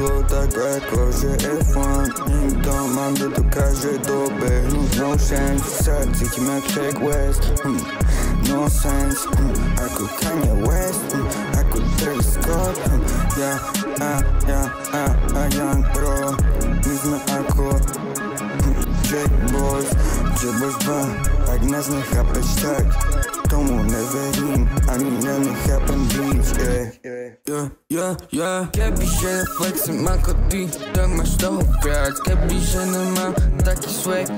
to tak akože F1. Nikto mám, kto dokáže dobehnúť. No chance, sa cítim jak Shaq West. No sense, ako Kanye West, ako Travis Scott. Young Bro. My sme ako Jack Boys 2. Ak nás nechápeš, tak tomu neverím, ani nechápem blíž, Kebyže flexím ako ty, tak máš toho viac. Kebyže nemám taký swag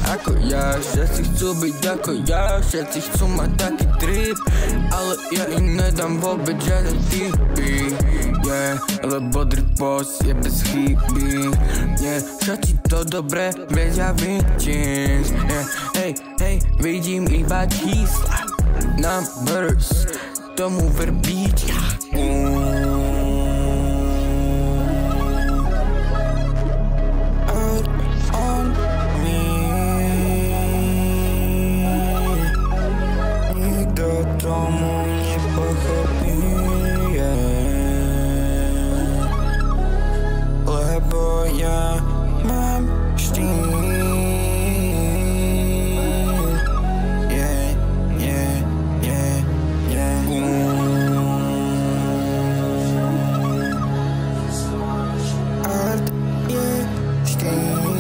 ako ja, všetci chcú byť ako ja, všetci chcú mať taký trip, ale ja im nedám vôbec žiadne tipy, lebo drip boss je bez chyby, všetci to dobre vedia, vidím, vidím iba čísla, numbers, tomu verbiť, tomu nepochopí, lebo ja mám štýl, Art je štýl,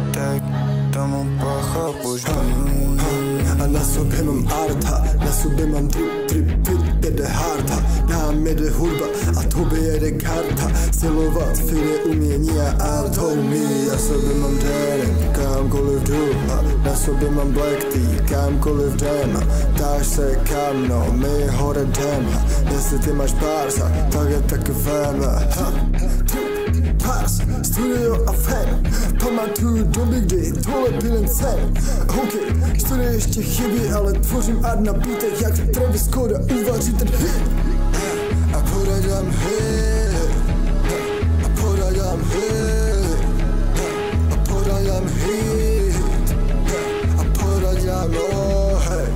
tak tomu pochopíš. A na sobě mám arta, na sobě mám trip, jede harta. Nám jede hudba a tobě jede karta. Silovat firmy, umění a atomy. Na sobě mám trénink, kamkoliv jdu. Na sobě mám black tea, kamkoliv jdem. Dáš se kam mnou, my hore jdem. Jestli ty máš pársa, tak je taky féme. Pars, studio a fan. Pamatuju doby, kdy tohle byl jen sen. OK, studio ještě chybí, ale tvořím art na beatech, jak Travis Scott a uvaří ten hit. A poradám hit. A poradám hit. A poradám hit. A poradám hej.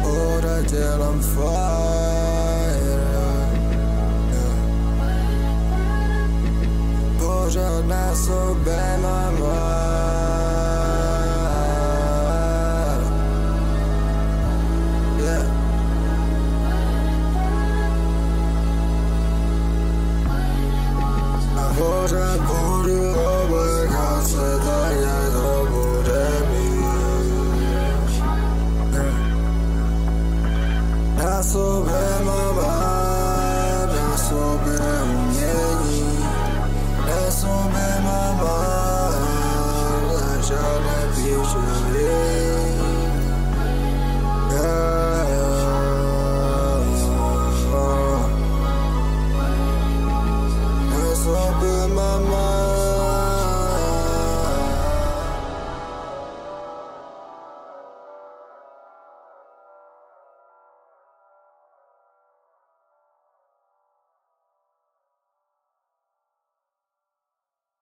Poradám fire. Pořád na sobě mám a pořád budu oblekat se tak, jak to bude mít. Na sobě mám na sobě umění. Na sobě mám žádné píče.